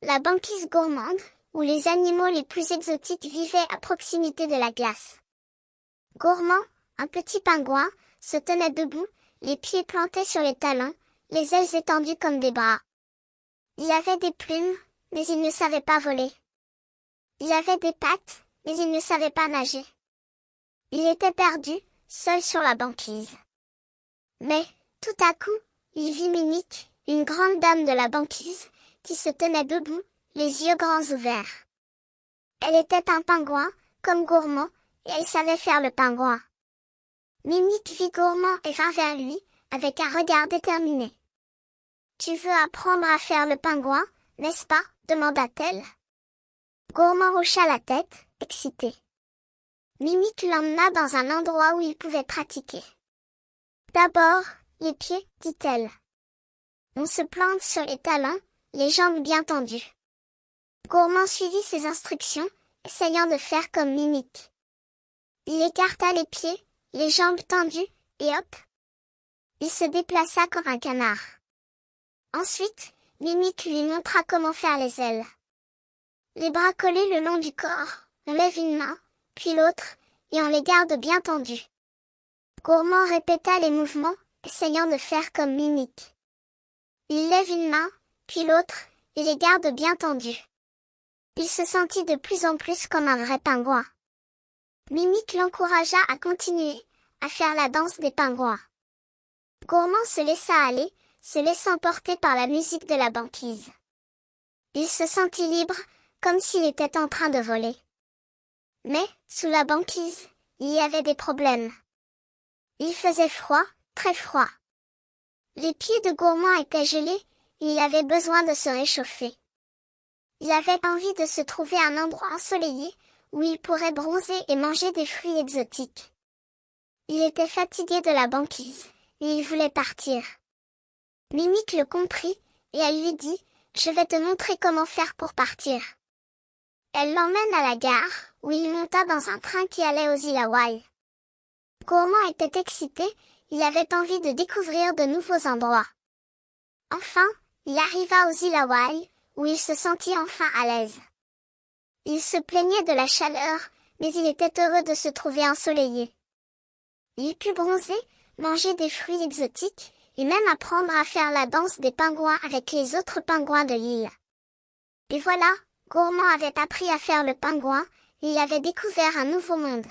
La banquise gourmande, où les animaux les plus exotiques vivaient à proximité de la glace. Gourmand, un petit pingouin, se tenait debout, les pieds plantés sur les talons, les ailes étendues comme des bras. Il avait des plumes, mais il ne savait pas voler. Il avait des pattes, mais il ne savait pas nager. Il était perdu, seul sur la banquise. Mais, tout à coup, il vit Minique, une grande dame de la banquise, qui se tenait debout, les yeux grands ouverts. Elle était un pingouin, comme Gourmand, et elle savait faire le pingouin. Minique vit Gourmand et vint vers lui, avec un regard déterminé. « Tu veux apprendre à faire le pingouin, n'est-ce pas ?» demanda-t-elle. Gourmand hocha la tête, excité. Minique l'emmena dans un endroit où il pouvait pratiquer. « D'abord, les pieds, dit-elle. On se plante sur les talons, les jambes bien tendues. » Gourmand suivit ses instructions, essayant de faire comme Minique. Il écarta les pieds, les jambes tendues, et hop! Il se déplaça comme un canard. Ensuite, Minique lui montra comment faire les ailes. Les bras collés le long du corps, on lève une main, puis l'autre, et on les garde bien tendus. Gourmand répéta les mouvements, essayant de faire comme Minique. Il lève une main, puis l'autre, et les garde bien tendus. Il se sentit de plus en plus comme un vrai pingouin. Minique l'encouragea à continuer, à faire la danse des pingouins. Gourmand se laissa aller, se laissant porter par la musique de la banquise. Il se sentit libre, comme s'il était en train de voler. Mais, sous la banquise, il y avait des problèmes. Il faisait froid, très froid. Les pieds de Gourmand étaient gelés, et il avait besoin de se réchauffer. Il avait envie de se trouver un endroit ensoleillé, où il pourrait bronzer et manger des fruits exotiques. Il était fatigué de la banquise, et il voulait partir. Minique le comprit, et elle lui dit, « Je vais te montrer comment faire pour partir. » Elle l'emmène à la gare, où il monta dans un train qui allait aux îles Hawaï. Gourmand était excité, il avait envie de découvrir de nouveaux endroits. Enfin, il arriva aux îles Hawaï, où il se sentit enfin à l'aise. Il se plaignait de la chaleur, mais il était heureux de se trouver ensoleillé. Il put bronzer, manger des fruits exotiques, et même apprendre à faire la danse des pingouins avec les autres pingouins de l'île. Et voilà, Gourmand avait appris à faire le pingouin, et il avait découvert un nouveau monde.